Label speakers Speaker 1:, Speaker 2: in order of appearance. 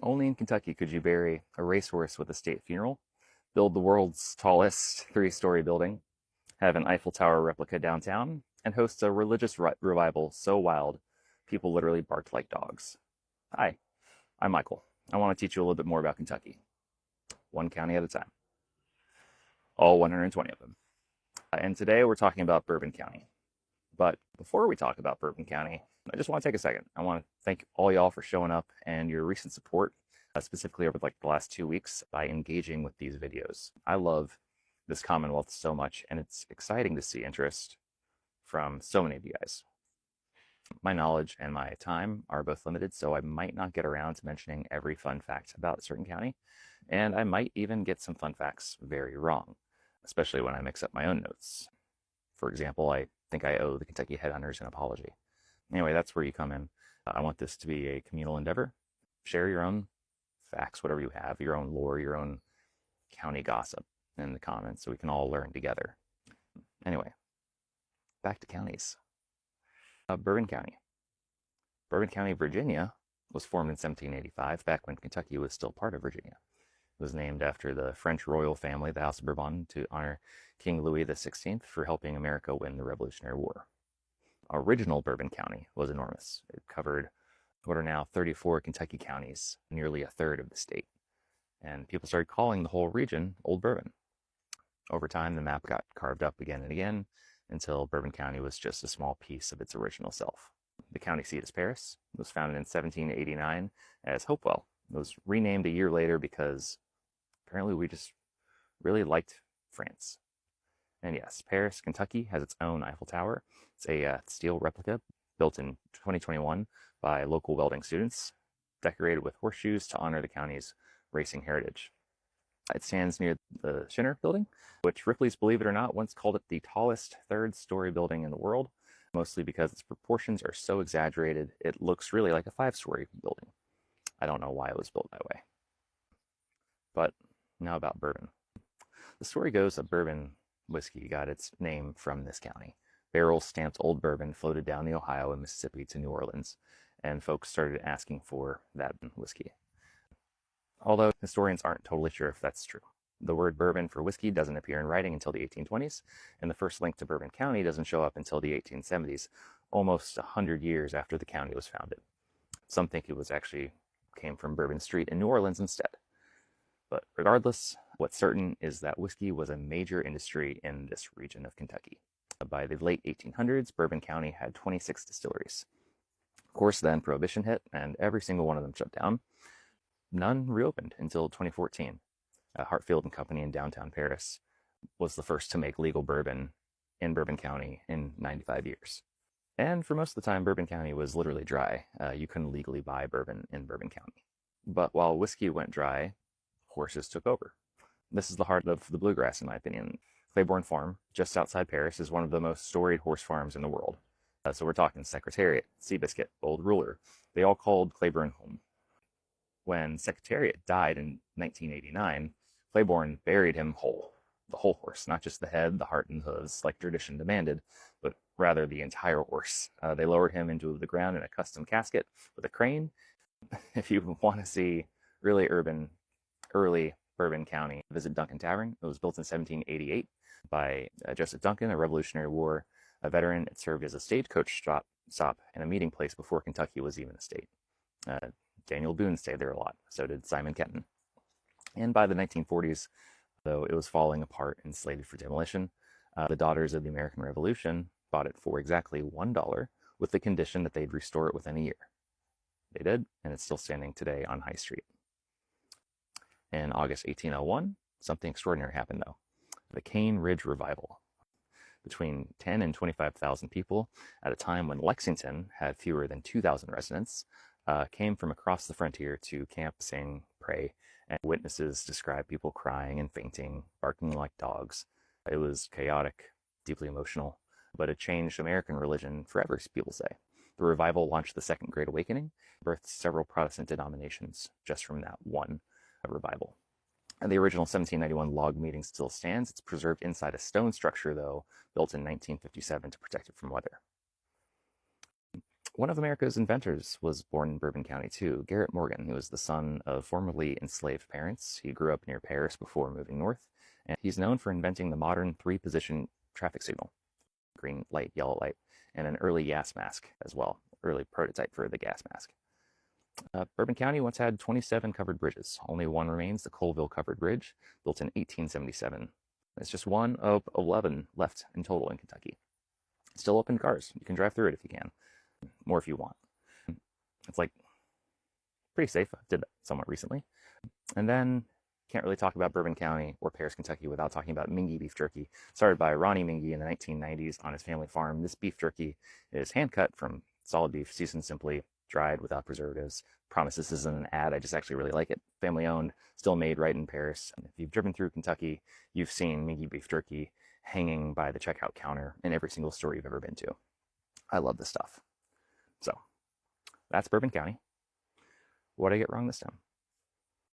Speaker 1: Only in Kentucky could you bury a racehorse with a state funeral, build the world's tallest three-story building, have an Eiffel Tower replica downtown, and host a religious revival so wild people literally barked like dogs. Hi, I'm Michael. I want to teach you a little bit more about Kentucky, one county at a time, all 120 of them. And today we're talking about Bourbon County. But before we talk about Bourbon County, I just want to take a second. I want to thank all y'all for showing up and your recent support, specifically over the last 2 weeks by engaging with these videos. I love this commonwealth so much, and it's exciting to see interest from so many of you guys. My knowledge and my time are both limited, so I might not get around to mentioning every fun fact about a certain county, and I might even get some fun facts very wrong, especially when I mix up my own notes. For example, I think I owe the Kentucky Headhunters an apology. Anyway, that's where you come in. I want this to be a communal endeavor. Share your own facts, whatever you have, your own lore, your own county gossip in the comments so we can all learn together. Anyway, back to counties. Bourbon County. Bourbon County, Virginia was formed in 1785, back when Kentucky was still part of Virginia. It was named after the French royal family, the House of Bourbon, to honor King Louis XVI for helping America win the Revolutionary War. Original Bourbon County was enormous. It covered what are now 34 Kentucky counties, nearly a third of the state. And people started calling the whole region Old Bourbon. Over time, the map got carved up again and again until Bourbon County was just a small piece of its original self. The county seat is Paris. It was founded in 1789 as Hopewell. It was renamed a year later because apparently we just really liked France. And yes, Paris, Kentucky has its own Eiffel Tower. It's a steel replica built in 2021 by local welding students, decorated with horseshoes to honor the county's racing heritage. It stands near the Schinner Building, which Ripley's, believe it or not, once called it the tallest third-story building in the world, mostly because its proportions are so exaggerated it looks really like a five-story building. I don't know why it was built that way. But now about bourbon. The story goes that bourbon whiskey got its name from this county. Barrels stamped old bourbon floated down the Ohio and Mississippi to New Orleans, and folks started asking for that whiskey. Although historians aren't totally sure if that's true. The word bourbon for whiskey doesn't appear in writing until the 1820s, and the first link to Bourbon County doesn't show up until the 1870s, almost 100 years after the county was founded. Some think it was actually came from Bourbon Street in New Orleans instead. But regardless, what's certain is that whiskey was a major industry in this region of Kentucky. By the late 1800s, Bourbon County had 26 distilleries. Of course, then Prohibition hit, and every single one of them shut down. None reopened until 2014. Hartfield and Company in downtown Paris was the first to make legal bourbon in Bourbon County in 95 years. And for most of the time, Bourbon County was literally dry. You couldn't legally buy bourbon in Bourbon County. But while whiskey went dry, horses took over. This is the heart of the bluegrass, in my opinion. Claiborne Farm, just outside Paris, is one of the most storied horse farms in the world. So we're talking Secretariat, Seabiscuit, Old Ruler. They all called Claiborne home. When Secretariat died in 1989, Claiborne buried him whole, the whole horse, not just the head, the heart, and hooves, like tradition demanded, but rather the entire horse. They lowered him into the ground in a custom casket with a crane. If you want to see really early Bourbon County, visit Duncan Tavern. It was built in 1788 by Joseph Duncan, a Revolutionary War veteran. It served as a stagecoach stop and a meeting place before Kentucky was even a state. Daniel Boone stayed there a lot, so did Simon Kenton. And by the 1940s, though it was falling apart and slated for demolition, the Daughters of the American Revolution bought it for exactly $1 with the condition that they'd restore it within a year. They did, and it's still standing today on High Street. In August 1801, something extraordinary happened, though. The Cane Ridge Revival. Between 10 and 25,000 people, at a time when Lexington had fewer than 2,000 residents, came from across the frontier to camp, sing, pray, and witnesses describe people crying and fainting, barking like dogs. It was chaotic, deeply emotional, but it changed American religion forever, people say. The revival launched the Second Great Awakening, birthed several Protestant denominations just from that one revival. And the original 1791 log meeting still stands. It's preserved inside a stone structure, though, built in 1957 to protect it from weather. One of America's inventors was born in Bourbon County too, Garrett Morgan. He was the son of formerly enslaved parents. He grew up near Paris before moving north, and he's known for inventing the modern three-position traffic signal: green light, yellow light, and an early gas mask as well, early prototype for the gas mask. Bourbon County once had 27 covered bridges. Only one remains, the Colville Covered Bridge, built in 1877. It's just one of 11 left in total in Kentucky. Still open to cars. You can drive through it if you can, more if you want. It's like pretty safe. I did that somewhat recently. And then can't really talk about Bourbon County or Paris, Kentucky without talking about Mingy beef jerky. Started by Ronnie Mingy in the 1990s on his family farm. This beef jerky is hand cut from solid beef, seasoned simply, dried without preservatives. Promise this isn't an ad. I just actually really like it. Family owned, still made right in Paris. And if you've driven through Kentucky, you've seen Mingy beef jerky hanging by the checkout counter in every single store you've ever been to. I love this stuff. So that's Bourbon County. What did I get wrong this time?